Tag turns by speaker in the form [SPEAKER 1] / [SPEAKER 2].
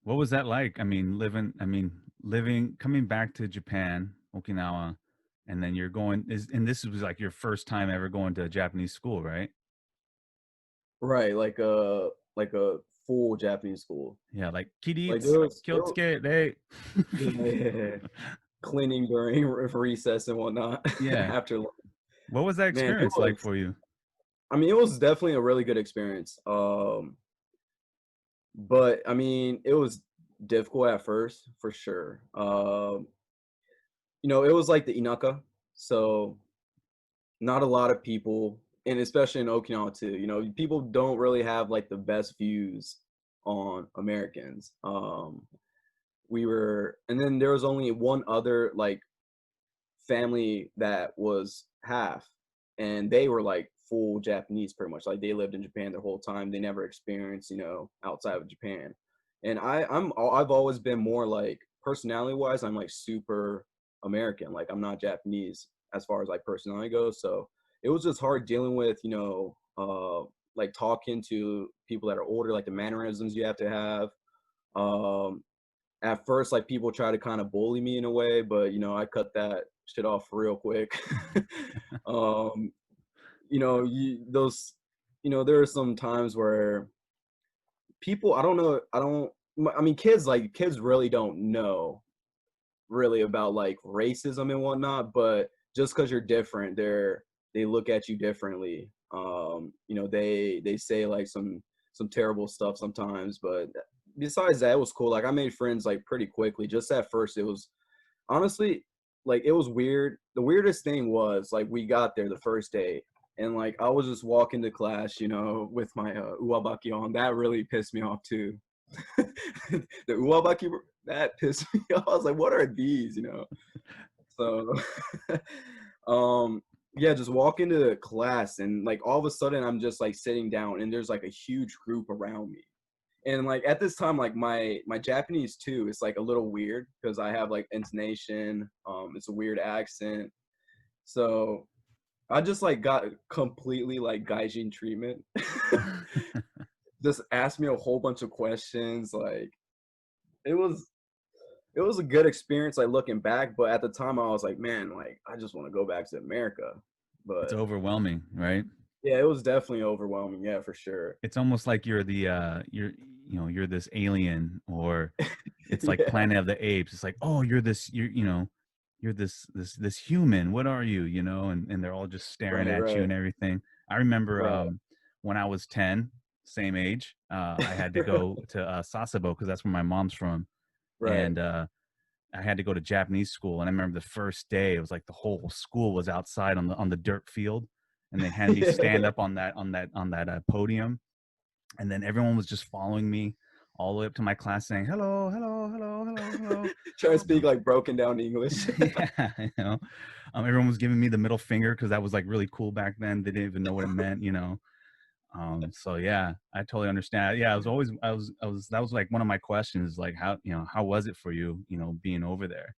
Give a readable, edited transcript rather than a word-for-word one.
[SPEAKER 1] What was that like? Living, coming back to Japan, Okinawa, and then you're going, and this was like your first time ever going to a Japanese school, right?
[SPEAKER 2] Right, like a full Japanese school.
[SPEAKER 1] Yeah, like
[SPEAKER 2] Like
[SPEAKER 1] kids,
[SPEAKER 2] there was
[SPEAKER 1] kyotsuke, they.
[SPEAKER 2] yeah, yeah, yeah, yeah. Cleaning during recess and whatnot
[SPEAKER 1] Yeah.
[SPEAKER 2] after
[SPEAKER 1] What was that
[SPEAKER 2] man, it
[SPEAKER 1] experience like
[SPEAKER 2] was
[SPEAKER 1] for you?
[SPEAKER 2] I mean, it was definitely a really good experience. But I mean, it was difficult at first for sure. It was like the Inaka, so not a lot of people, and especially in Okinawa too. People don't really have like the best views on Americans. And then there was only one other like family that was half, and they were like full Japanese pretty much. Like they lived in Japan their whole time. They never experienced, outside of Japan. And I've always been more like personality wise, I'm like super American. Like I'm not Japanese as far as like personality goes. So it was just hard dealing with, like talking to people that are older, like the mannerisms you have to have. Um, at first, like people try to kind of bully me in a way, but I cut that shit off real quick. um, those, there are some times where people, I don't know, I mean, kids really don't know really about like racism and whatnot, but just because you're different, they look at you differently. They say like some terrible stuff sometimes, but besides that, it was cool. Like I made friends like pretty quickly. Just at first, it was honestly like it was weird. The weirdest thing was like we got there the first day, and like I was just walking to class, with my uwabaki on. That really pissed me off too. The uwabaki, that pissed me off. I was like, what are these? So, yeah, just walk into class and like all of a sudden I'm just like sitting down and there's like a huge group around me. And like at this time, like my Japanese too is like a little weird because I have like intonation. It's a weird accent. So I just like got completely like gaijin treatment. Just asked me a whole bunch of questions. Like it was it was a good experience like looking back, but at the time I was like, man, like I just want to go back to America.
[SPEAKER 1] It's
[SPEAKER 2] But
[SPEAKER 1] overwhelming, right?
[SPEAKER 2] yeah, it was definitely overwhelming, yeah, for sure.
[SPEAKER 1] It's almost like you're this alien, or it's like
[SPEAKER 2] Yeah,
[SPEAKER 1] Planet of the Apes. It's like, oh, you're this human. What are you? And they're all just staring
[SPEAKER 2] right,
[SPEAKER 1] at you
[SPEAKER 2] right,
[SPEAKER 1] and everything. I remember
[SPEAKER 2] right,
[SPEAKER 1] when I was 10, same age, I had to go to Sasebo because that's where my mom's from,
[SPEAKER 2] right.
[SPEAKER 1] and I had to go to Japanese school. And I remember the first day, it was like the whole school was outside on the dirt field, and they had me stand
[SPEAKER 2] Yeah.
[SPEAKER 1] up on that podium, and then everyone was just following me all the way up to my class saying hello, hello, hello, hello, hello.
[SPEAKER 2] Try to speak like broken down English.
[SPEAKER 1] Yeah, everyone was giving me the middle finger because that was like really cool back then. They didn't even know what it meant. So yeah, I totally understand. Yeah, I was that was like one of my questions, like how was it for you, being over there?